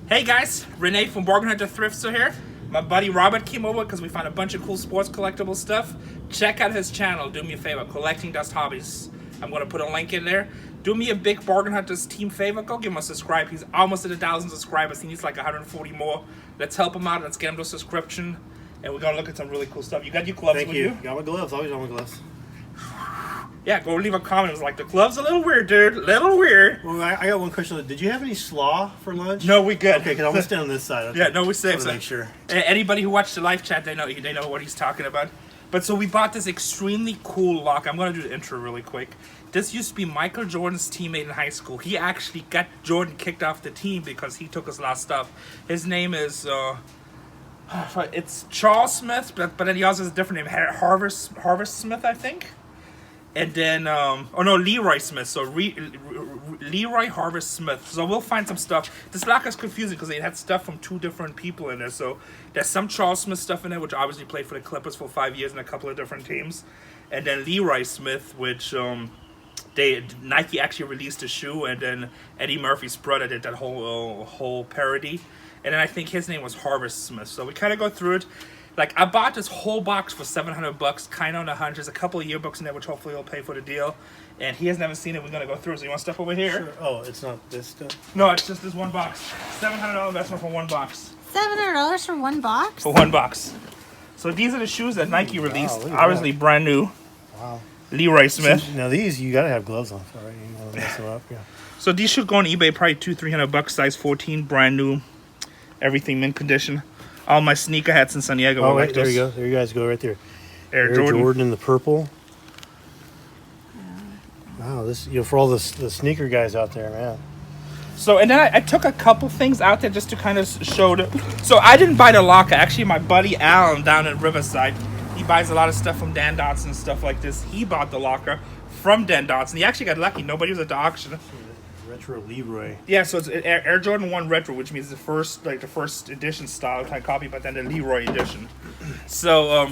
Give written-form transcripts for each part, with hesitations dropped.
Hey guys, Renee from Bargain Hunter Thrift Store here. My buddy Robert came over because we found a bunch of cool sports collectible stuff. Check out his channel, do me a favor, Collecting Dust Hobbies. I'm going to put a link in there. Do me a big Bargain Hunters team favor, go give him a subscribe. He's almost at 1,000 subscribers, he needs like 140 more. Let's help him out, let's get him to a subscription. And we're going to look at some really cool stuff. You got your gloves with you? Got my gloves, always on my gloves. Yeah, go leave a comment. It was like, the gloves a little weird, dude. Little weird. Well, I got one question. Did you have any slaw for lunch? No, we good. Okay, because I'm going to stay on this side. Okay. Yeah, no, we safe. To make sure. Anybody who watched the live chat, they know what he's talking about. But so we bought this extremely cool lock. I'm going to do the intro really quick. This used to be Michael Jordan's teammate in high school. He actually got Jordan kicked off the team because he took his last stuff. His name is... it's Charles Smith, but then he also has a different name. Harvest Smith, I think. And then, Leroy Smith. So Leroy Harvest Smith. So we'll find some stuff. This lock is confusing because they had stuff from two different people in there. So there's some Charles Smith stuff in there, which obviously played for the Clippers for 5 years in a couple of different teams. And then Leroy Smith, which Nike actually released a shoe, and then Eddie Murphy's brother did that whole parody. And then I think his name was Harvest Smith. So we kind of go through it. Like, I bought this whole box for $700, kind of on the hunt. There's a couple of yearbooks in there, which hopefully will pay for the deal. And he has never seen it. We're going to go through it. So you want to step over here? Sure. Oh, it's not this stuff? No, it's just this one box. $700 investment for one box. $700 for one box? For one box. So these are the shoes that Nike released. Wow, Obviously brand new. Wow. Leroy Smith. So, now these, you got to have gloves on for, right? You want to mess them up, yeah. So these should go on eBay probably $200-300, size 14, brand new. Everything mint condition. All my sneaker hats in San Diego. Oh, wait, there you go. There you guys go right there. Air Jordan in the purple. Wow, this for all the sneaker guys out there, man. So, and then I took a couple things out there just to kind of show so I didn't buy the locker. Actually, my buddy Alan down in Riverside, he buys a lot of stuff from Dan Dotson and stuff like this. He bought the locker from Dan Dotson. He actually got lucky. Nobody was at the auction. Retro Leroy. Yeah, so it's Air Jordan 1 Retro, which means the first edition style kind of copy, but then the Leroy edition. So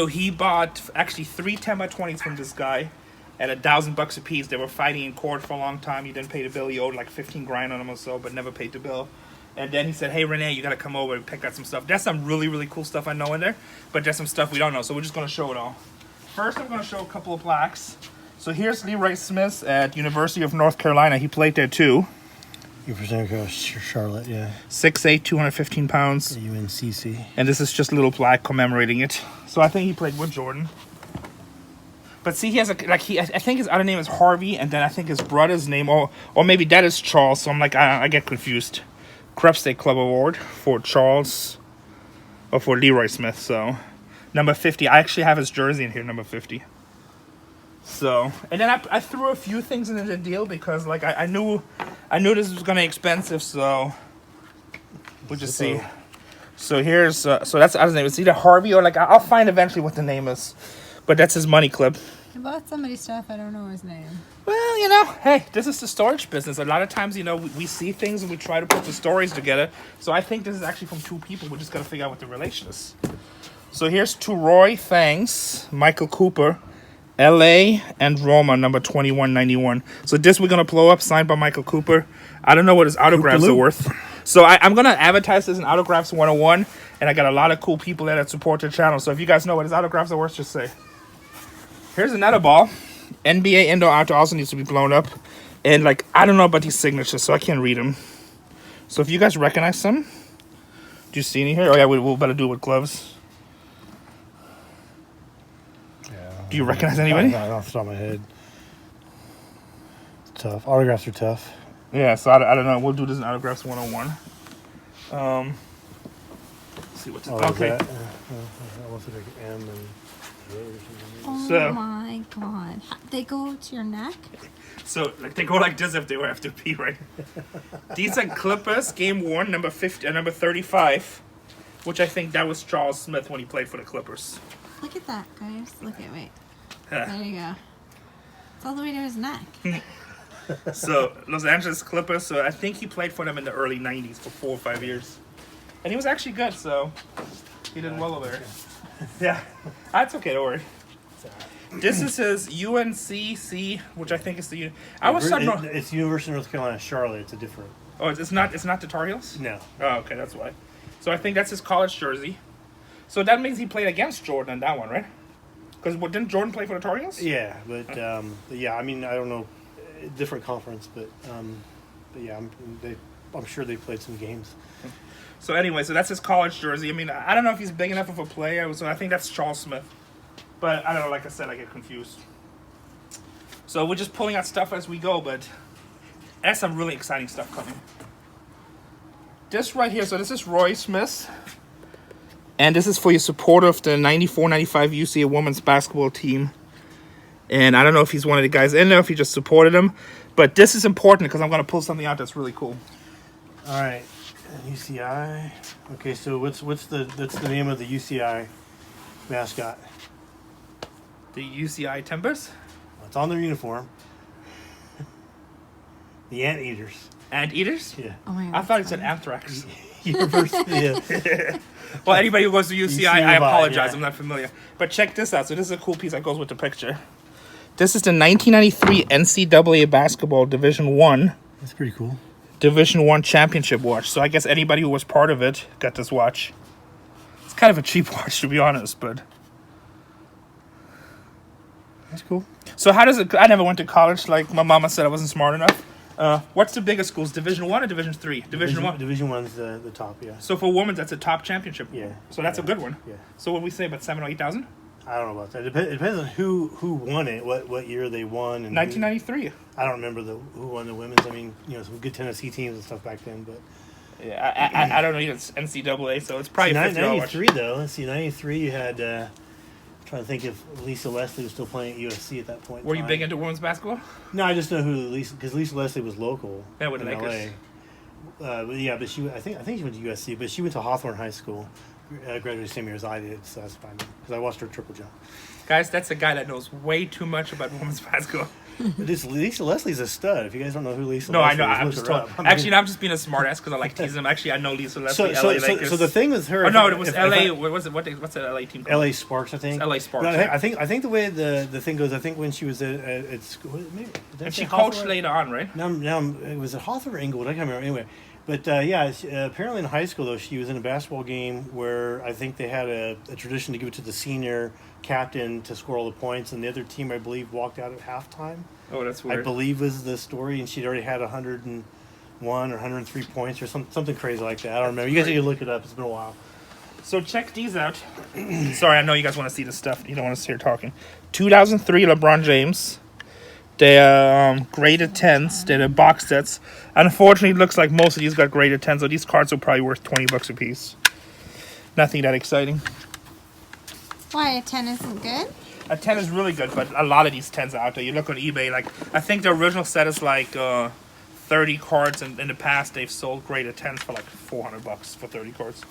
he bought actually 3 10x20s from this guy at $1,000 a piece. They were fighting in court for a long time. He didn't pay the bill. He owed like 15 grand on them or so, but never paid the bill. And then he said, "Hey Renee, you gotta come over and pick out some stuff." There's some really, really cool stuff I know in there, but there's some stuff we don't know. So we're just gonna show it all. First, I'm gonna show a couple of plaques. So here's Leroy Smith at University of North Carolina. He played there too. University of Charlotte, yeah. 6'8", 215 pounds. UNCC. And this is just a little plaque commemorating it. So I think he played with Jordan. But see, he has I think his other name is Harvey, and then I think his brother's name, or maybe that is Charles. So I'm like, I get confused. Crep State Club Award for Charles, or for Leroy Smith. So number 50. I actually have his jersey in here, number 50. So, and then I threw a few things into the deal because like I knew this was gonna be expensive, so we'll just see. So here's so that's his name. It's either Harvey or I'll find eventually what the name is, but that's his money clip. I bought somebody's stuff. I don't know his name. Well, hey, this is the storage business. A lot of times, we see things and we try to put the stories together. So I think this is actually from two people. We just gotta figure out what the relation is. So here's to Roy Thanks, Michael Cooper. LA and Roma, number 2191. So this we're going to blow up, signed by Michael Cooper. I don't know what his autographs are worth. So I'm going to advertise this in Autographs 101, and I got a lot of cool people there that support the channel. So if you guys know what his autographs are worth, just say. Here's another ball. NBA Indoor Outdoor also needs to be blown up. And I don't know about these signatures, so I can't read them. So if you guys recognize some, do you see any here? Oh yeah, we'll better do it with gloves. Do you recognize anybody? Not off the top of my head. It's tough. Autographs are tough. Yeah, so I don't know. We'll do this in Autographs 101. Let's see what's okay. That looks like an M and J or something. Oh my god. They go to your neck? So they go like this if they were have to pee, right? These are Clippers, game worn, number 50, number 35, which I think that was Charles Smith when he played for the Clippers. Look at that, guys. Look at wait. There you go. It's all the way to his neck. So Los Angeles Clippers. So I think he played for them in the early '90s for 4 or 5 years, and he was actually good. So he did well over there. Yeah, that's okay. Don't worry. This is his UNCC, which I think is the. I was It's University of North Carolina, Charlotte. It's a different. Oh, it's not the Tar Heels? No. Oh, okay, that's why. So I think that's his college jersey. So that means he played against Jordan in that one, right? Because didn't Jordan play for the Tar Heels? Yeah, but yeah, I mean, I don't know, different conference, but yeah, I'm sure they played some games. So anyway, so that's his college jersey. I mean, I don't know if he's big enough of a player. So I think that's Charles Smith. But I don't know, like I said, I get confused. So we're just pulling out stuff as we go, but there's some really exciting stuff coming. This right here, so this is Roy Smith. And this is for your support of the 94-95 UCA women's basketball team. And I don't know if he's one of the guys in there, if he just supported him. But this is important because I'm going to pull something out that's really cool. All right, UCI. Okay, so what's the name of the UCI mascot? The UCI Timbers? It's on their uniform. The Anteaters. Anteaters? Yeah. Oh my god. I thought it said anthrax. University. Yeah. Well, anybody who goes to UCI, I UCI, apologize. yeah. I'm not familiar. But check this out. So this is a cool piece that goes with the picture. This is the 1993 NCAA basketball Division I. That's pretty cool. Division I championship watch. So I guess anybody who was part of it got this watch. It's kind of a cheap watch, to be honest, but That's cool. so how does it? I never went to college. Like my mama said, I wasn't smart enough. What's the biggest schools? Division I or Division III? Division I. Division One's the top, yeah. So for women, that's a top championship. Yeah. So that's a good one. Yeah. So what we say about 7,000 or 8,000? I don't know about that. It depends on who won it, what year they won. And 1993. I don't remember who won the women's. I mean, some good Tennessee teams and stuff back then, but. Yeah, I don't know. It's NCAA, so it's probably $50. 93 though. Let's see, 93 you had. Trying to think if Lisa Leslie was still playing at USC at that point. Were you big into women's basketball? No, I just know who because Lisa Leslie was local. Yeah, with in Lakers. LA. But yeah, but I think she went to USC, but she went to Hawthorne High School. Graduated the same year as I did, so that's fine because I watched her triple jump. Guys, that's a guy that knows way too much about women's basketball. But Lisa Leslie's a stud. If you guys don't know who Lisa No, I Leslie know. is, I'm look just her told. up. I mean, Actually, I'm just being a smartass because I like teasing him. Actually, I know Lisa Leslie. LA Lakers. So the thing with her. Oh no, it was LA. What was it? What's the LA team called? LA Sparks, I think. It's LA Sparks. But Yeah. I think the way the thing goes, I think when she was at school, maybe, did I And say she coached Hawthorne? later on, right? Now it was at Hawthorne or Inglewood. I can't remember. Anyway, but yeah, apparently in high school though, she was in a basketball game where I think they had a tradition to give it to the senior captain to score all the points, and the other team I believe walked out at halftime. Oh, that's I weird. believe was the story, and she'd already had 101 or 103 points or something crazy like that. I don't remember. You guys need to look it up. It's been a while. So check these out. Sorry, I know you guys want to see this stuff. You don't want to hear talking. 2003 LeBron James. They're graded 10s. They're the box sets. Unfortunately, it looks like most of these got graded 10s, so these cards are probably worth $20 a piece. Nothing that exciting. Why a 10 isn't good? A 10 is really good, but a lot of these 10s are out there. You look on eBay, like I think the original set is like 30 cards, and in the past they've sold graded 10s for like $400 for 30 cards.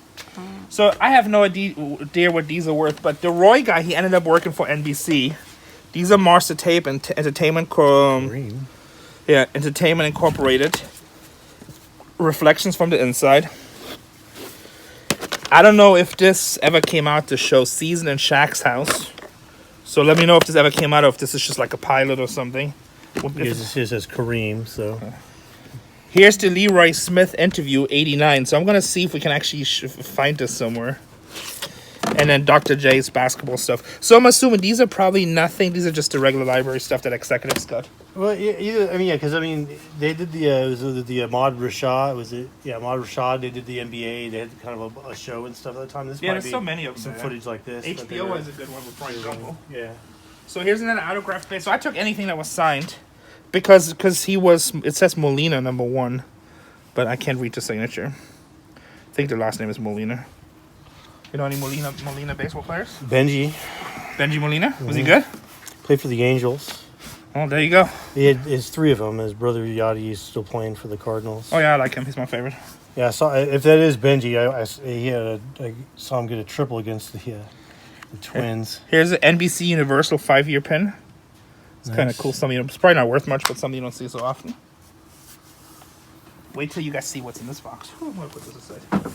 So I have no idea what these are worth, but the Roy guy, he ended up working for NBC. These are Master Tape and Entertainment Entertainment Incorporated. Reflections from the inside. I don't know if this ever came out to show Season in Shaq's house. So let me know if this ever came out or if this is just like a pilot or something. Because it says Kareem, so. Here's the Leroy Smith interview, 89. So I'm going to see if we can actually find this somewhere. And then Dr. J's basketball stuff. So I'm assuming these are probably nothing. These are just the regular library stuff that executives got. Well, because they did the Ahmad Rashad. Was it? Yeah, Ahmad Rashad. They did the NBA. They had kind of a show and stuff at the time. This Yeah, might there's be so many of them. some footage like this. HBO is a good one with Brian Gumble. Yeah. So here's another autograph page. So I took anything that was signed because he was. It says Molina #1, but I can't read the signature. I think the last name is Molina. You know any Molina baseball players? Benji Molina? Was he good? played for the Angels. Oh, there you go. He had his 3 of them. His brother Yachty is still playing for the Cardinals. Oh yeah, I like him. He's my favorite. Yeah, I saw. If that is Benji, I saw him get a triple against the Twins. Here's an NBC Universal 5-year pin. It's kind of Nice. cool. It's probably not worth much, but something you don't see so often. Wait till you guys see what's in this box. I'm gonna put this aside.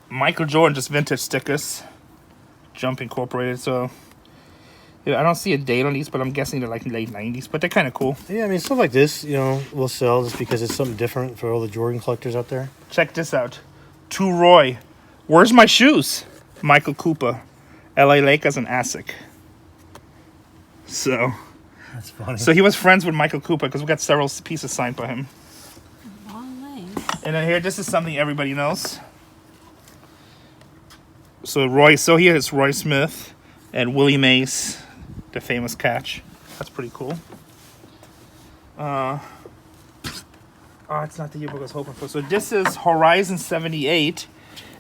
Michael Jordan, just vintage stickers. Jump Incorporated. So Yeah, I don't see a date on these, but I'm guessing they're like late 90s. But they're kind of cool. Yeah, I mean, stuff like this, will sell just because it's something different for all the Jordan collectors out there. Check this out. To Roy. Where's my shoes? Michael Cooper. LA Lakers and ASIC. So... That's funny. So he was friends with Michael Cooper because we got several pieces signed by him. Long legs. And then here, this is something everybody knows. So here is Roy Smith and Willie Mays, the famous catch. That's pretty cool. Oh, it's not the yearbook I was hoping for. So this is Horizon 78.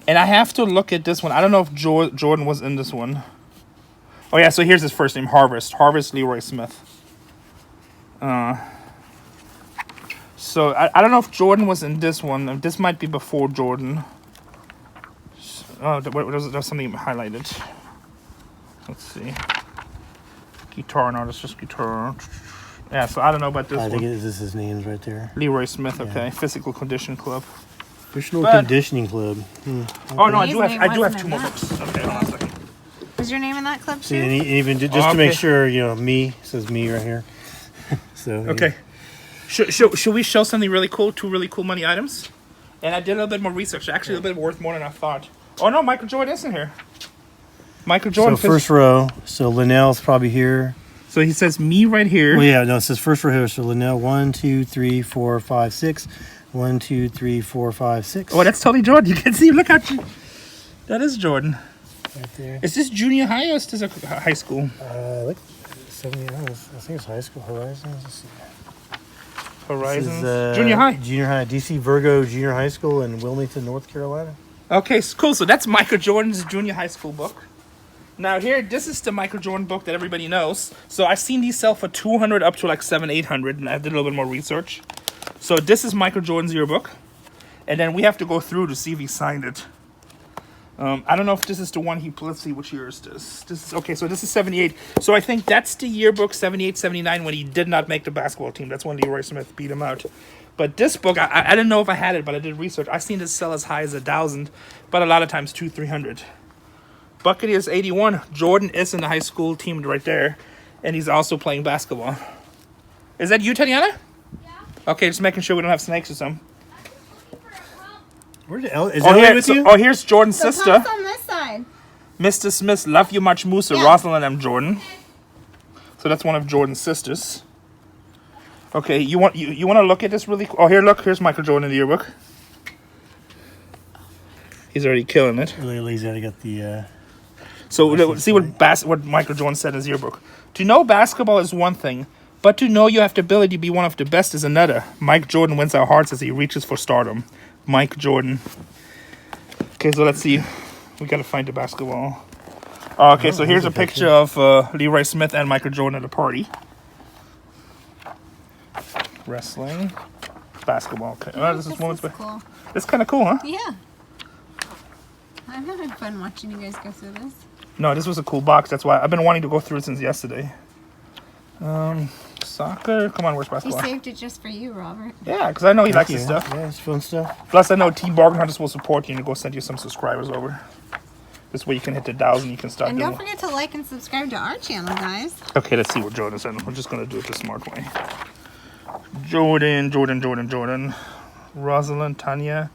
And I have to look at this one. I don't know if Jordan was in this one. Oh yeah, so here's his first name, Harvest. Harvest Leroy Smith. So I don't know if Jordan was in this one. This might be before Jordan. Oh, there's something highlighted. Let's see. Guitar, no, that's just guitar. Yeah, so I don't know about this I one. think this is his name's right there. Leroy Smith, okay. Yeah. Physical Condition Club. Physical Conditioning Club. Okay. Oh, no, I His do have name two more wasn't books. Okay, hold on a second. Was your name in that club too? See, and even just to make sure, me, it says me right here. So Okay. Should we show something really cool? Two really cool money items? And I did a little bit more research. Actually, a little bit worth more than I thought. Oh, no, Michael Jordan isn't here. Michael Jordan. So first row. So Linnell's probably here. So he says me right here. Well, yeah, no, it says first row here. So Linnell, 1, 2, 3, 4, 5, 6. 1, 2, 3, 4, 5, 6. Oh, that's totally Jordan. You can see. Look how that is Jordan. Right there. Is this junior high or is this a high school? Look, 70. I think it's high school. Horizons. Let's see. Horizons. This is, Junior high. Junior high. DC Virgo Junior High School in Wilmington, North Carolina. Okay, cool. So that's Michael Jordan's junior high school book. Now here, this is the Michael Jordan book that everybody knows. So I've seen these sell for $200 up to like $700, $800, and I did a little bit more research. So this is Michael Jordan's yearbook, and then we have to go through to see if he signed it. I don't know if this is the one let's see, which year is this? Okay, so this is 78. So I think that's the yearbook 78, 79 when he did not make the basketball team. That's when Leroy Smith beat him out. But this book, I didn't know if I had it, but I did research. I've seen this sell as high as 1,000, but a lot of times 200, 300. Buccaneers 81. Jordan is in the high school team right there, and he's also playing basketball. Is that you, Tatiana? Yeah. Okay, just making sure we don't have snakes or something. Where the hell is Elliot with you? Oh, here's Jordan's The sister. pump's on this side. Mr. Smith, love you much, Musa, Yeah. Rosalind M. Jordan. So that's one of Jordan's sisters. Okay, you want to look at this really? Oh, here's Michael Jordan in the yearbook. He's already killing it. Really lazy. I got the. So see what Michael Jordan said in his yearbook. To know basketball is one thing, but to know you have the ability to be one of the best is another. Mike Jordan wins our hearts as he reaches for stardom. Mike Jordan. Okay, so let's see. We gotta find the basketball. Okay, so here's a picture of Leroy Smith and Michael Jordan at a party. Wrestling. Basketball. Okay. Yeah, This is cool. It's kind of cool, huh? Yeah. I'm having fun watching you guys go through this. No, this was a cool box. That's why I've been wanting to go through it since yesterday. Soccer. Come on, where's He basketball? saved it just for you, Robert. Yeah, because I know he likes this stuff. Yeah, it's fun stuff. Plus, I know Team Bargain Hunters will support you and go send you some subscribers over. This way you can hit the 1,000. You can start And doing. don't forget to like and subscribe to our channel, guys. Okay, let's see what Jordan said. We're just gonna do it the smart way. Jordan. Rosalind, Tanya.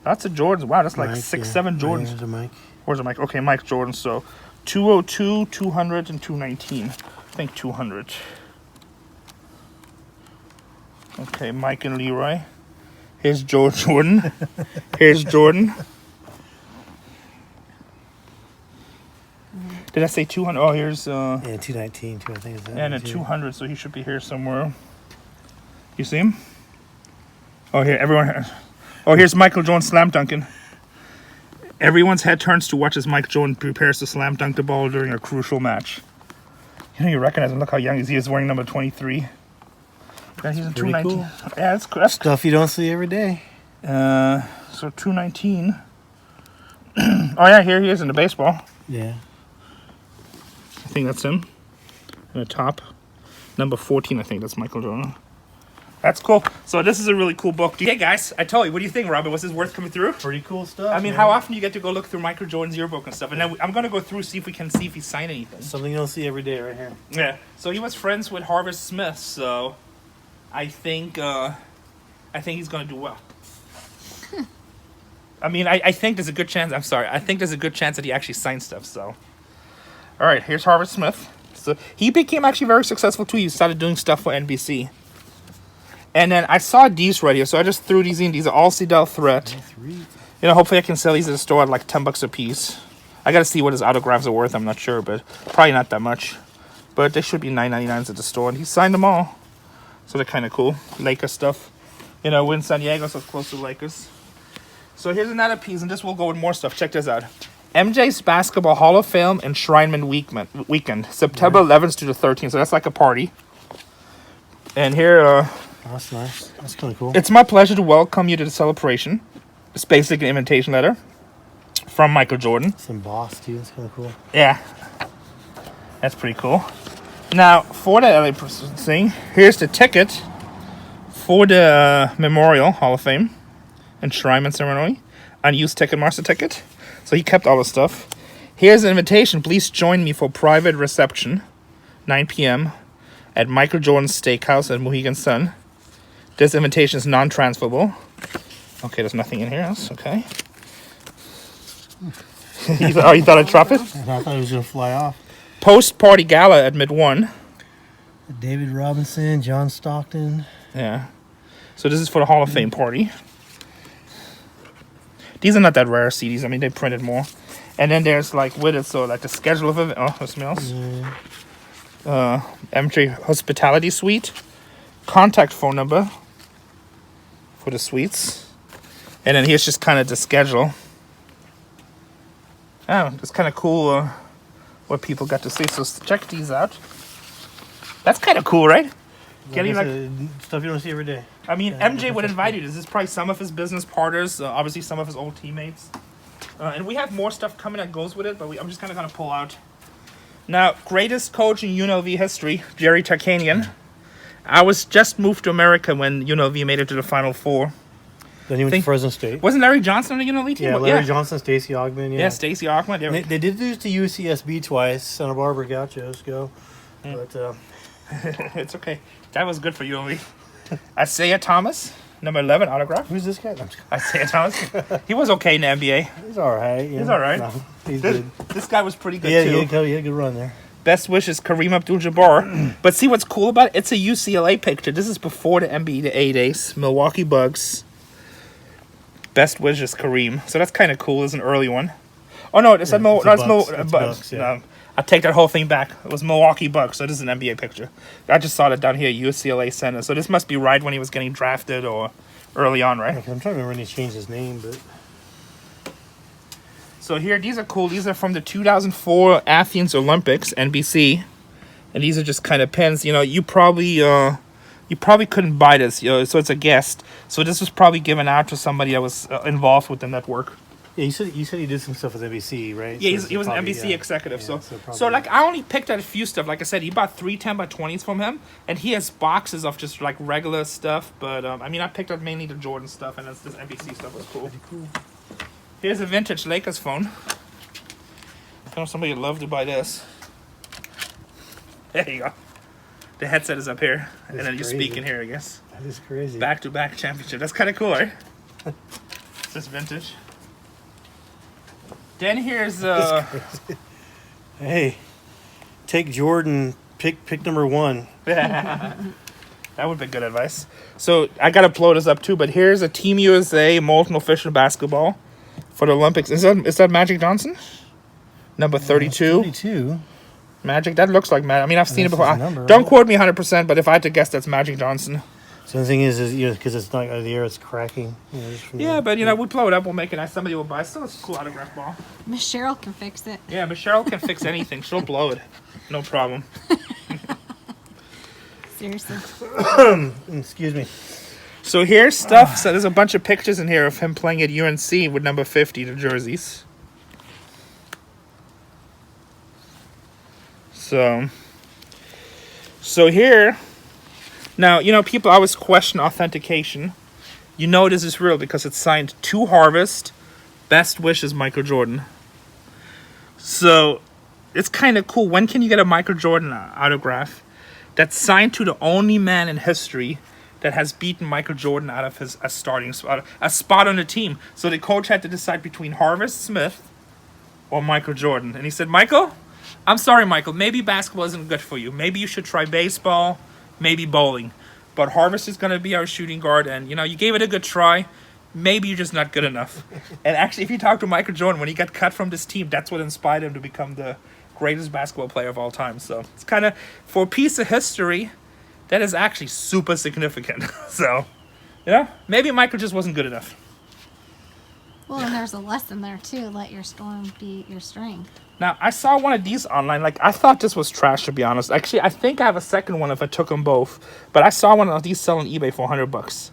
That's a Jordans. Wow, that's like Mike, 6, yeah. 7 Jordans. There's a Mike. Where's the Mike? Okay, Mike Jordan. So 202, 200, and 219. I think 200. Okay, Mike and Leroy. Here's Jordan. Here's Jordan. Did I say 200? Oh, here's... Yeah, 219 too, I think. Is that and a too? 200, so he should be here somewhere. You see him? Oh, here, everyone... Oh, here's Michael Jordan slam dunking. Everyone's head turns to watch as Mike Jordan prepares to slam dunk the ball during a crucial match. You know, you recognize him. Look how young he is. He is wearing number 23. Yeah, he's in Pretty 219. cool. Yeah, that's cool. That's Stuff you don't see every day. so 219. Oh, yeah, here he is in the baseball. Yeah. I think that's him. In the top. Number 14, I think that's Michael Jordan. That's cool. So this is a really cool book. Hey guys, I told you. What do you think, Robert? Was this worth coming through? Pretty cool stuff. I mean, man. how often you get to go look through Michael Jordan's yearbook and stuff? And then I'm gonna go through see if he signed anything. Something you don't see every day, right here. Yeah. So he was friends with Harvest Smith. So I think he's gonna do well. I mean, I think there's a good chance. I'm sorry. I think there's a good chance that he actually signed stuff. So, all right, here's Harvest Smith. So he became actually very successful too. He started doing stuff for NBC. And then I saw these right here, so I just threw these in. These are all Cedal thread. You know, hopefully I can sell these at the store at like $10 a piece. I gotta see what his autographs are worth. I'm not sure, but probably not that much. But they should be $9.99 at the store, and he signed them all. So they're kind of cool. Lakers stuff. You know, we're in San Diego, so it's close to Lakers. So here's another piece, and this will go with more stuff. Check this out. MJ's Basketball Hall of Fame Enshrinement Weekend, September 11th to the 13th. So that's like a party. And here, Oh, that's nice. That's kind of cool. it's my pleasure to welcome you to the celebration. It's basically an invitation letter from Michael Jordan. It's embossed, too. That's kind of cool. Yeah, that's pretty cool. Now, for the LA thing, here's the ticket for the Memorial Hall of Fame Enshrinement Ceremony. Unused Ticketmaster ticket. So he kept all the stuff. Here's an invitation. Please join me for private reception, 9 p.m. at Michael Jordan's Steakhouse at Mohegan Sun. This invitation is non-transferable. Okay, there's nothing in here else. Okay. You thought I'd drop it? I thought it was going to fly off. Post-party gala at Mid-1. David Robinson, John Stockton. Yeah. So this is for the Hall of Fame party. These are not that rare CDs. I mean, they printed more. And then there's like with it, so like the schedule of it. Oh, there's something else. MJ Hospitality Suite. Contact phone number for the suites. And then here's just kind of the schedule. Oh, it's kind of cool what people got to see. So check these out. That's kind of cool, right? Getting like stuff you don't see every day. I mean, MJ would invite you. This is probably some of his business partners, obviously some of his old teammates. And we have more stuff coming that goes with it, but I'm just kind of going to pull out. Now, greatest coach in UNLV history, Jerry Tarkanian. I was just moved to America when UNLV made it to the Final Four. Then he went to Fresno State. Wasn't Larry Johnson on the UNLV team? Yeah, Larry Johnson, Stacey Augmon. Yeah, Stacey Augmon. They did lose to UCSB twice. Santa Barbara Gauchos go. But it's okay. That was good for UNLV. Isaiah Thomas, number 11 autograph. Who's this guy? Isaiah Thomas. He was okay in the NBA. He's all right. He's all right. No, he's good. This guy was pretty good Yeah, too. he had a good run there. Best wishes, Kareem Abdul-Jabbar. But see what's cool about it? It's a UCLA picture. This is before the NBA days. Milwaukee Bucks. Best wishes, Kareem. So that's kind of cool. It's an early one. Oh no, it's Bucks, yeah. No, I take that whole thing back. It was Milwaukee Bucks. So this is an NBA picture. I just saw that down here, UCLA Center. So this must be right when he was getting drafted or early on, right? Okay, I'm trying to remember when he changed his name, but. So here, these are cool. These are from the 2004 Athens Olympics, NBC, and these are just kind of pins. You know, you probably couldn't buy this. You know, so it's a guest. So this was probably given out to somebody that was involved with the network. Yeah, you said he did some stuff with NBC, right? Yeah, so he was probably, an NBC executive. Yeah, so like I only picked out a few stuff. Like I said, he bought 3 10x20s from him, and he has boxes of just like regular stuff. But I mean, I picked out mainly the Jordan stuff, and this NBC stuff was cool. Cool. Here's a vintage Lakers phone. I know somebody would love to buy this. There you go. The headset is up here, and then you speak in here, I guess. That is crazy. Back-to-back championship. That's kind of cool, right? It's just vintage. Then here's Hey, take Jordan. Pick number 1. That would be good advice. So I gotta blow this up too. But here's a Team USA molten official basketball for the Olympics. Is that Magic Johnson? Number 32. 32. Magic. That looks like Magic. I mean, I've seen it before. Number, Don't right? quote me 100%, but if I had to guess, that's Magic Johnson. So the thing is because it's not out of the air, it's cracking. Yeah, but we blow it up. We'll make it nice. Somebody will buy it. Still, it's a cool autograph ball. Miss Cheryl can fix it. Yeah, but Cheryl can fix anything. She'll blow it. No problem. Seriously. Excuse me. So here's stuff. So there's a bunch of pictures in here of him playing at UNC with number 50, the jerseys. So here, Now, you know, people always question authentication. You know this is real because it's signed to Harvest. Best wishes, Michael Jordan. So, it's kind of cool. When can you get a Michael Jordan autograph that's signed to the only man in history that has beaten Michael Jordan out of his starting spot, a spot on the team? So the coach had to decide between Harvest Smith or Michael Jordan. And he said, Michael, I'm sorry, Michael, maybe basketball isn't good for you. Maybe you should try baseball, maybe bowling. But Harvest is going to be our shooting guard, and, you know, you gave it a good try. Maybe you're just not good enough. And actually, if you talk to Michael Jordan, when he got cut from this team, that's what inspired him to become the greatest basketball player of all time. So it's kind of, for a piece of history, that is actually super significant. So, you know, maybe Michael just wasn't good enough. Well, and there's a lesson there, too. Let your storm be your strength. Now, I saw one of these online. Like, I thought this was trash, to be honest. Actually, I think I have a second one if I took them both. But I saw one of these sell on eBay for $100.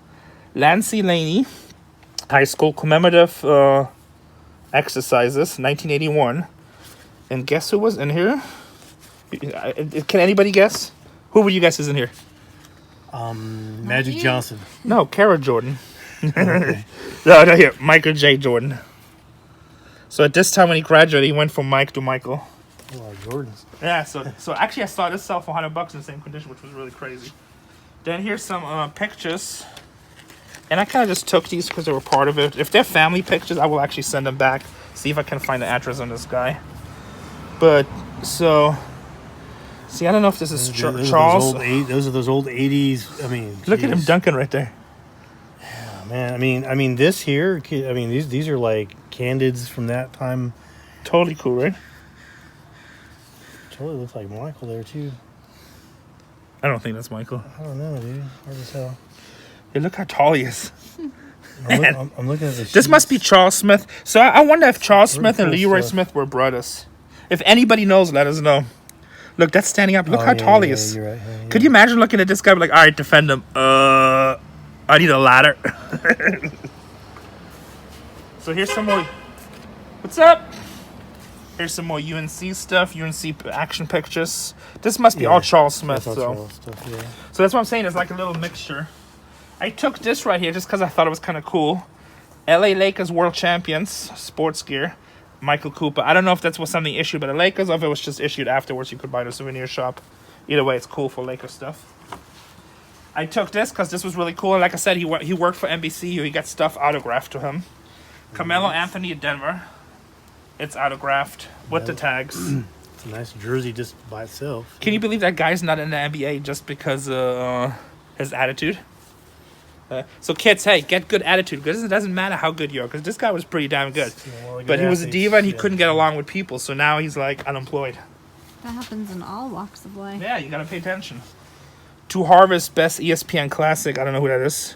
Lancey Laney, high school commemorative exercises, 1981. And guess who was in here? Can anybody guess? Who would you guess is in here? Magic Johnson. No, Kara Jordan. Okay. No, here. Michael J. Jordan. So at this time when he graduated, he went from Mike to Michael. Oh, Jordans. Yeah, so actually I saw this sell for $100 in the same condition, which was really crazy. Then here's some pictures. And I kind of just took these because they were part of it. If they're family pictures, I will actually send them back. See if I can find the address on this guy. But, so... See, I don't know if this is Charles. Those are those old 80s. I mean, look at him dunking right there. Yeah, man. I mean, this here. I mean, these are like candids from that time. Totally cool, right? Totally looks like Michael there too. I don't think that's Michael. I don't know, dude. Hard as hell. Hey, look how tall he is. I'm looking at the. This must be Charles Smith. So I wonder if Charles Smith and Leroy Smith were brothers. If anybody knows, let us know. Look, that's standing up. Look how tall he is. You're right. Could you imagine looking at this guy like, all right, defend him. I need a ladder. So here's some more. What's up? Here's some more UNC stuff, UNC action pictures. This must be all Charles Smith. That's all Charles stuff, yeah. So that's what I'm saying. It's like a little mixture. I took this right here just because I thought it was kind of cool. LA Lakers World Champions sports gear. Michael Cooper. I don't know if that was something issued by the Lakers or if it was just issued afterwards. You could buy it at a souvenir shop. Either way, it's cool for Lakers stuff. I took this because this was really cool. And like I said, he worked for NBC. He got stuff autographed to him. Carmelo Anthony of Denver. It's autographed with the tags. It's a nice jersey just by itself. Can you believe that guy's not in the NBA just because his attitude? So kids, hey, get good attitude because it doesn't matter how good you are because this guy was pretty damn good. But he was a diva and he couldn't get along with people, so now he's like unemployed. That happens in all walks of life. Yeah, you gotta pay attention. To Harvest Best ESPN Classic. I don't know who that is.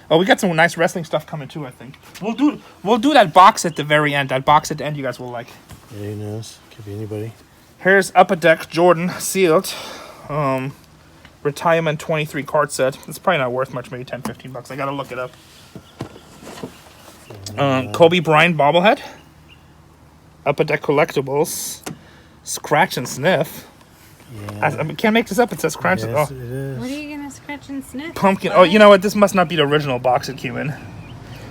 Oh, we got some nice wrestling stuff coming too, I think. We'll do that box at the very end. That box at the end you guys will like. Yeah, who knows? Could be anybody. Here's Upper Deck Jordan sealed. Retirement 23 card set. It's probably not worth much, maybe $10-15. I gotta look it up. Kobe Bryant bobblehead. Upper Deck Collectibles. Scratch and Sniff. Yeah. I can't make this up. It says scratch. Yes, Oh. it is. What are you gonna scratch and sniff? Pumpkin. Oh, you know what? This must not be the original box it came in.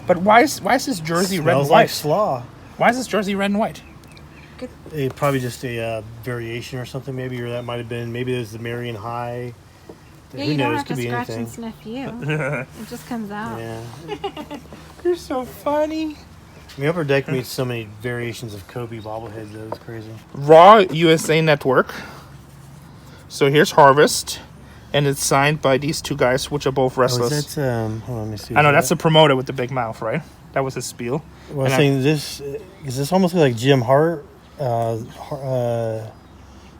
But why is this jersey red and Smells white? like slaw. Why is this jersey red and white? Probably just a variation or something, maybe, or that might have been. Maybe there's the Marion High. Yeah, Who you don't knows? have to Could be scratch anything. and sniff you. It just comes out. Yeah. You're so funny. I mean, Upper Deck meets so many variations of Kobe bobbleheads. That was crazy. Raw USA Network. So here's Harvest, and it's signed by these two guys, which are both wrestlers. Oh, is that, hold on, let me see. I know that's the promoter with the big mouth, right? That was his spiel. Well, I'm saying this is this almost like Jim Hart, one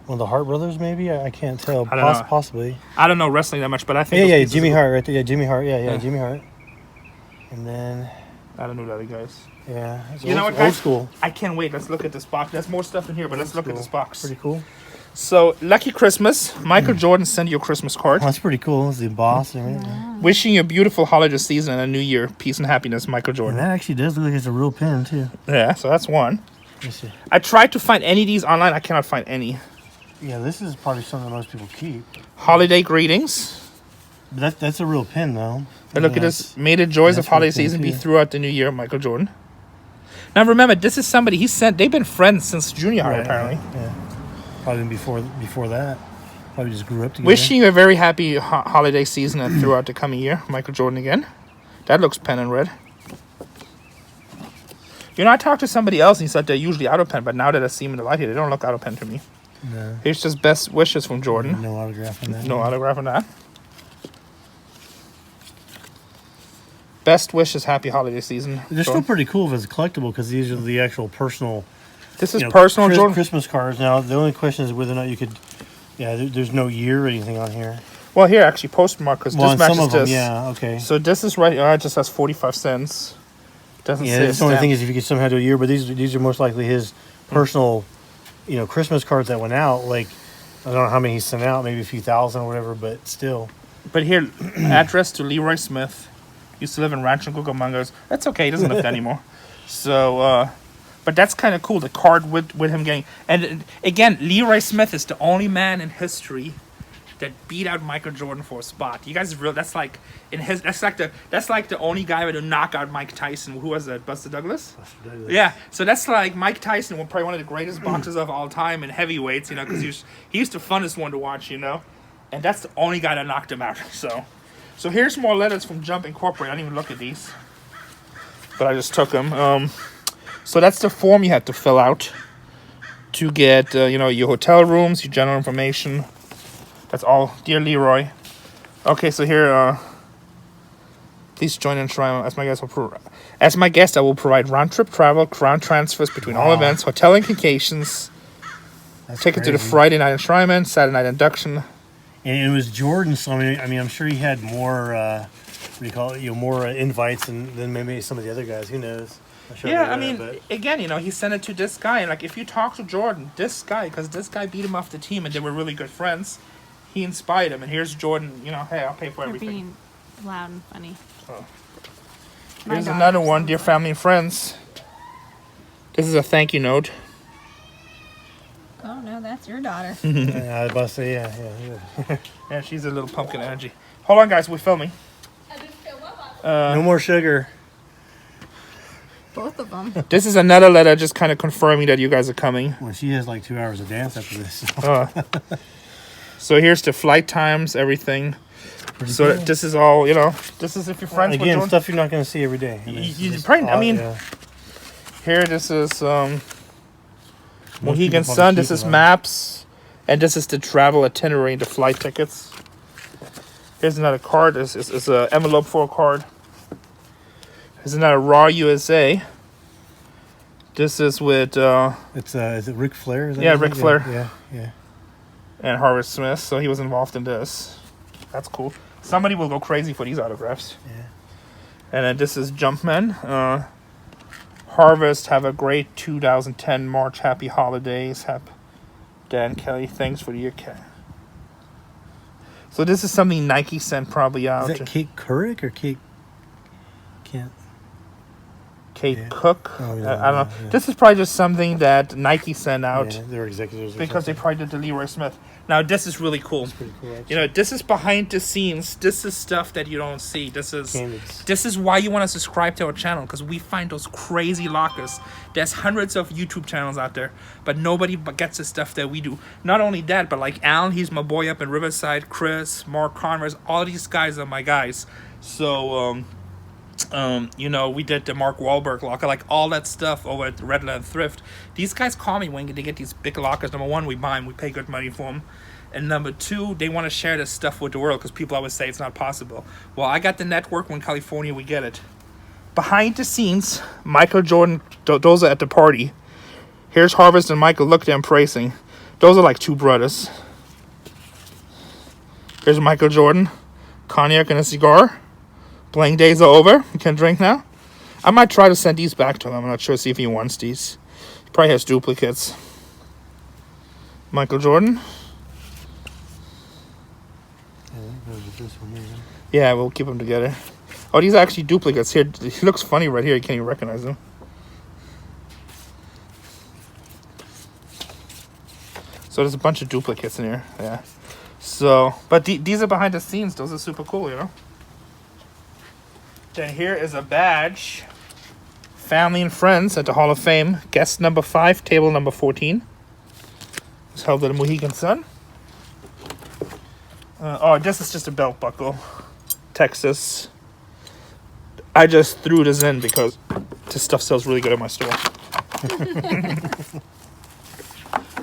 of the Hart brothers, maybe. I can't tell. I don't know. Possibly. I don't know wrestling that much, but I think Yeah, Jimmy Hart right there. Yeah, Jimmy Hart. Yeah, Jimmy Hart. And then I don't know the other guys. yeah, it's You know what, old guys? school. I can't wait. Let's look at this box. There's more stuff in here, but let's look at this box. Pretty cool. So, lucky Christmas. Michael Jordan sent you a Christmas card. Oh, that's pretty cool. It's the boss and everything. Wishing you a beautiful holiday season and a new year. Peace and happiness, Michael And Jordan. that actually does look like it's a real pen too. Yeah, so that's one. Let me see. I tried to find any of these online. I cannot find any. Yeah, this is probably something that most people keep. Holiday greetings. But that's a real pin, though. And look at this. May the joys of holiday season be throughout the new year, Michael Jordan. Now remember, this is somebody they've been friends since junior high, apparently. Yeah. Probably before that. Probably just grew up together. Wishing you a very happy holiday season and throughout the coming year, Michael Jordan again. That looks pen and red. You know, I talked to somebody else and he said they're usually out of pen, but now that I see them in the light here, they don't look out of pen to me. No. Here's just best wishes from Jordan. No autograph on that. No autograph on that. Best wishes, happy holiday season. They're still pretty cool as a collectible because these are the actual personal. This is personal, Jordan. Christmas cards. Now the only question is whether or not you could. Yeah, there's no year or anything on here. Well, here actually postmark because this matches some of them, this. yeah, okay. So this is right. It just has 45 cents. Doesn't say. The only thing is if you could somehow do a year, but these are most likely his personal, Christmas cards that went out. Like I don't know how many he sent out, maybe a few thousand or whatever, but still. But here, address to Leroy Smith. Used to live in Rancho Cucamonga. That's okay. He doesn't live there anymore. So, but that's kind of cool. The card with him getting, and again, Leroy Smith is the only man in history that beat out Michael Jordan for a spot. You guys real? That's like the only guy to knock out Mike Tyson. Who was that? Buster Douglas. Buster Douglas. Yeah. So that's like Mike Tyson, probably one of the greatest boxers of all time in heavyweights. Because he used the funnest one to watch. And that's the only guy that knocked him out. So here's more letters from Jump Incorporated. I didn't even look at these, but I just took them. So that's the form you had to fill out to get, your hotel rooms, your general information. That's all, dear Leroy. Okay, so here, please join in Shrine. As my guest, I will provide round-trip travel, crown transfers between all events, hotel and vacations. Ticket to the Friday night enshrinement, Saturday night induction. And it was Jordan, so I mean, I'm sure he had more, more invites than maybe some of the other guys. Who knows? Again, he sent it to this guy, and like if you talk to Jordan, because this guy beat him off the team, and they were really good friends, he inspired him. And here's Jordan, hey, I'll pay for everything. You're being loud and funny. Oh. Here's another one, dear family and friends. This is a thank you note. Oh no, that's your daughter. Yeah, I was about to say, yeah. Yeah, she's a little pumpkin energy. Hold on, guys, we're filming. No more sugar. Both of them. This is another letter just kind of confirming that you guys are coming. Well, she has like 2 hours of dance after this. So here's the flight times, everything. So cool. This is all, this is if you're friends with Jordan. Stuff you're not going to see every day. Here this is Mohegan Sun, this is maps, and this is the travel itinerary, the flight tickets. Here's another card. This is an envelope for a card. Here's another Raw USA. This is with... is it Ric Flair? Ric Flair. Yeah. And Harvard Smith, so he was involved in this. That's cool. Somebody will go crazy for these autographs. Yeah. And then this is Jumpman. Harvest, have a great 2010 March. Happy holidays. Dan Kelly, thanks for the year. So this is something Nike sent probably out. Is that Kate Couric or Kate... Kate Cook. I don't know. Yeah. This is probably just something that Nike sent out. Yeah, their executives. Because they probably did the Leroy Smith. Now this is really cool. That's pretty cool. Actually. This is behind the scenes. This is stuff that you don't see. This is why you want to subscribe to our channel, because we find those crazy lockers. There's hundreds of YouTube channels out there, but nobody gets the stuff that we do. Not only that, but like Alan, he's my boy up in Riverside. Chris, Mark Converse, all these guys are my guys. So we did the Mark Wahlberg locker, like all that stuff over at Redland Thrift. These guys call me when they get these big lockers. Number one, we buy them, we pay good money for them. And number two, they want to share this stuff with the world because people always say it's not possible. Well, I got the network. When California, we get it. Behind the scenes, Michael Jordan, those are at the party. Here's Harvest and Michael. Look, them praising. Those are like two brothers. Here's Michael Jordan, cognac and a cigar. Playing days are over. You can drink now. I might try to send these back to him. I'm not sure. See if he wants these. He probably has duplicates. Michael Jordan. Yeah, we'll keep them together. Oh, these are actually duplicates. Here, he looks funny right here. You can't even recognize him. So there's a bunch of duplicates in here. Yeah. So, but these are behind the scenes. Those are super cool, you know. Then here is a badge. Family and friends at the Hall of Fame. Guest number 5, table number 14. It's held at the Mohegan Sun. Oh, this is just a belt buckle. Texas. I just threw this in because this stuff sells really good at my store.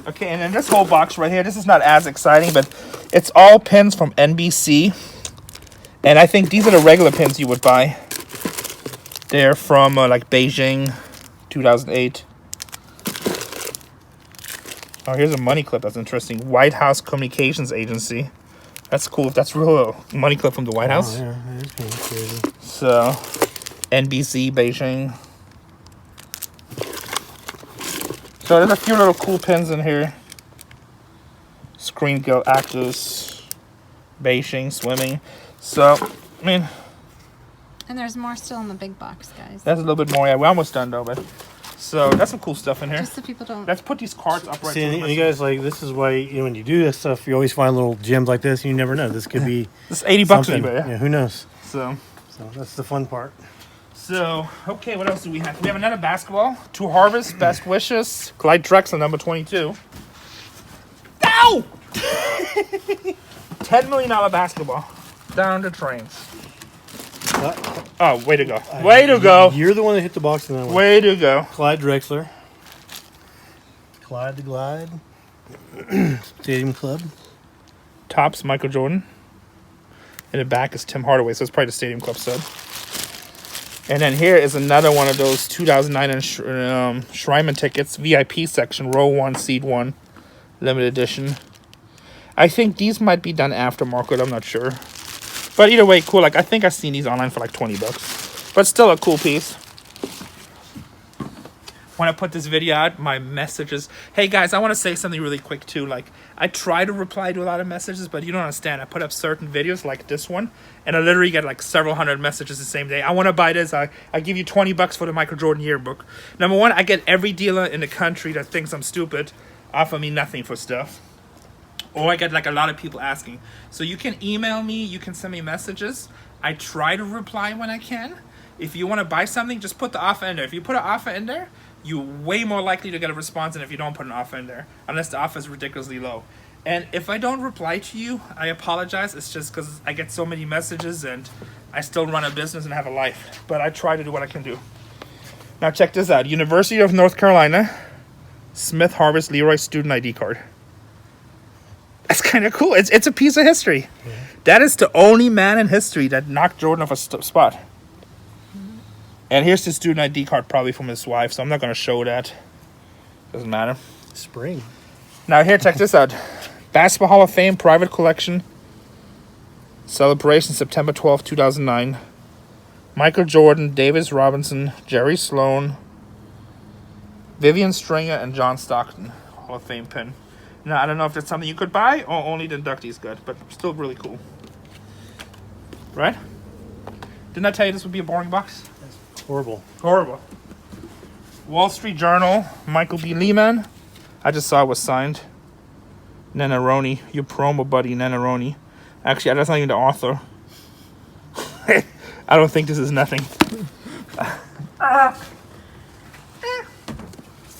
Okay, and then this whole box right here, this is not as exciting, but it's all pins from NBC. And I think these are the regular pins you would buy. They're from like Beijing, 2008. Oh, here's a money clip. That's interesting. White House Communications Agency. That's cool. If that's real money clip from the White House. Yeah, that is kind of crazy. So, NBC, Beijing. So there's a few little cool pins in here. Screen Guild Actors, Beijing, swimming. So, I mean, And there's more still in the big box, guys. that's a little bit more. Yeah, we're almost done though, but so that's some cool stuff in here. Just so people don't. Let's put these cards up right. See, and you guys, like, this is why, you know, when you do this stuff, you always find little gems like this, and you never know. This could be This is $80 on something. eBay. Yeah, who knows? So that's the fun part. Okay, what else do we have? We have another basketball. To Harvest, Best Wishes, Clyde Drexler, number 22. Ow! $10 million basketball. Down the trains. Oh, way to go. Way to go. You're the one that hit the box in that one. Way to go. Clyde Drexler. Clyde the Glide. Stadium Club. Tops, Michael Jordan. In the back is Tim Hardaway, so it's probably the Stadium Club sub. And then here is another one of those 2009 Shrineman tickets, VIP section, row 1, seat 1, limited edition. I think these might be done aftermarket, I'm not sure. But either way, cool. Like, I think I've seen these online for like $20. But still a cool piece. When I put this video out, my messages... Hey, guys, I want to say something really quick, too. Like, I try to reply to a lot of messages, but you don't understand. I put up certain videos like this one, and I literally get like several hundred messages the same day. I want to buy this. I give you $20 for the Michael Jordan yearbook. Number one, I get every dealer in the country that thinks I'm stupid offer me nothing for stuff. Or I get like a lot of people asking. So you can email me. You can send me messages. I try to reply when I can. If you want to buy something, just put the offer in there. If you put an offer in there, you're way more likely to get a response than if you don't put an offer in there, unless the offer is ridiculously low. And if I don't reply to you, I apologize. It's just because I get so many messages and I still run a business and have a life. But I try to do what I can do. Now check this out. University of North Carolina, Smith Harvest Leroy student ID card. That's kind of cool. It's a piece of history. Yeah. That is the only man in history that knocked Jordan off a spot. And here's the student ID card, probably from his wife, so I'm not going to show that. Doesn't matter. Spring. Now here, check this out. Basketball Hall of Fame private collection. Celebration, September 12, 2009. Michael Jordan, Davis Robinson, Jerry Sloan, Vivian Stringer, and John Stockton. Hall of Fame pin. Now, I don't know if that's something you could buy or only the inductees got, but still really cool. Right? Didn't I tell you this would be a boring box? Horrible. Horrible. Wall Street Journal, Michael B. Lehman. I just saw it was signed. Nanaroni, your promo buddy, Nanaroni. Actually, that's not even the author. I don't think this is nothing.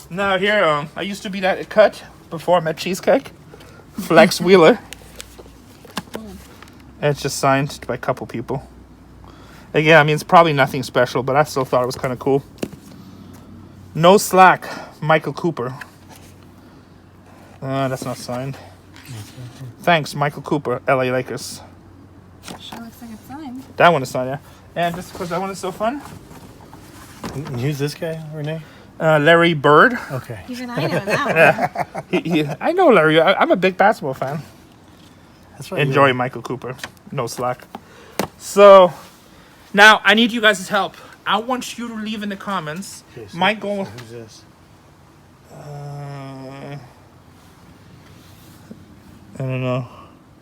Now here, I used to be that cut before I met Cheesecake. Flex Wheeler. And it's just signed by a couple people. Again, I mean, it's probably nothing special, but I still thought it was kind of cool. No Slack, Michael Cooper. That's not signed. Thanks, Michael Cooper, LA Lakers. Sure looks like it's signed. That one is signed, yeah. And just because that one is so fun. And who's this guy, Renee? Larry Bird. Okay. Even I know that one. I know Larry. I'm a big basketball fan. That's right. Enjoy Michael Cooper. No Slack. So, now I need you guys' help. I want you to leave in the comments. Okay, so my goal. Who's this? I don't know.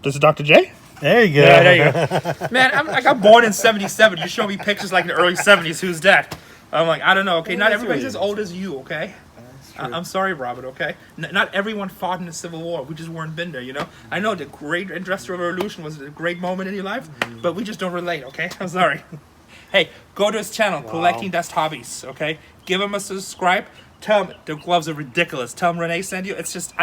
This is Dr. J? There you go. Yeah, there you go. Man, I got born in 77. You show me pictures like in the early 70s. Who's that? I'm like, I don't know. Okay, not everybody's as old as you, okay? That's true. I'm sorry, Robert, okay? Not everyone fought in the Civil War. We just weren't been there, you know? I know the Great Industrial Revolution was a great moment in your life, but we just don't relate, okay? I'm sorry. Hey, go to his channel, Collecting Dust Hobbies, okay? Give him a subscribe. Tell him the gloves are ridiculous. Tell him Renee sent you. It's just,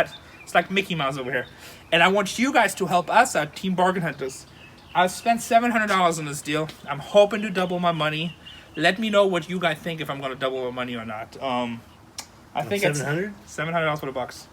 it's like Mickey Mouse over here. And I want you guys to help us out, Team Bargain Hunters. I've spent $700 on this deal. I'm hoping to double my money. Let me know what you guys think if I'm going to double my money or not. I think $700? it's $700 for the box.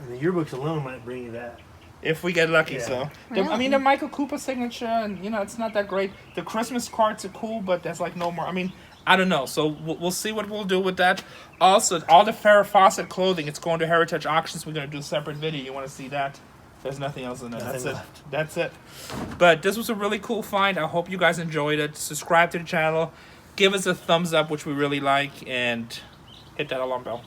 And the yearbooks alone might bring you that. If we get lucky, Yeah. so. Really? I mean, the Michael Cooper signature, and, you know, it's not that great. The Christmas cards are cool, but there's, like, no more. I mean, I don't know. So we'll see what we'll do with that. Also, all the Farrah Fawcett clothing, it's going to Heritage Auctions. We're going to do a separate video. You want to see that? There's nothing else in there. That's it. That's it. But this was a really cool find. I hope you guys enjoyed it. Subscribe to the channel. Give us a thumbs up, which we really like. And hit that alarm bell.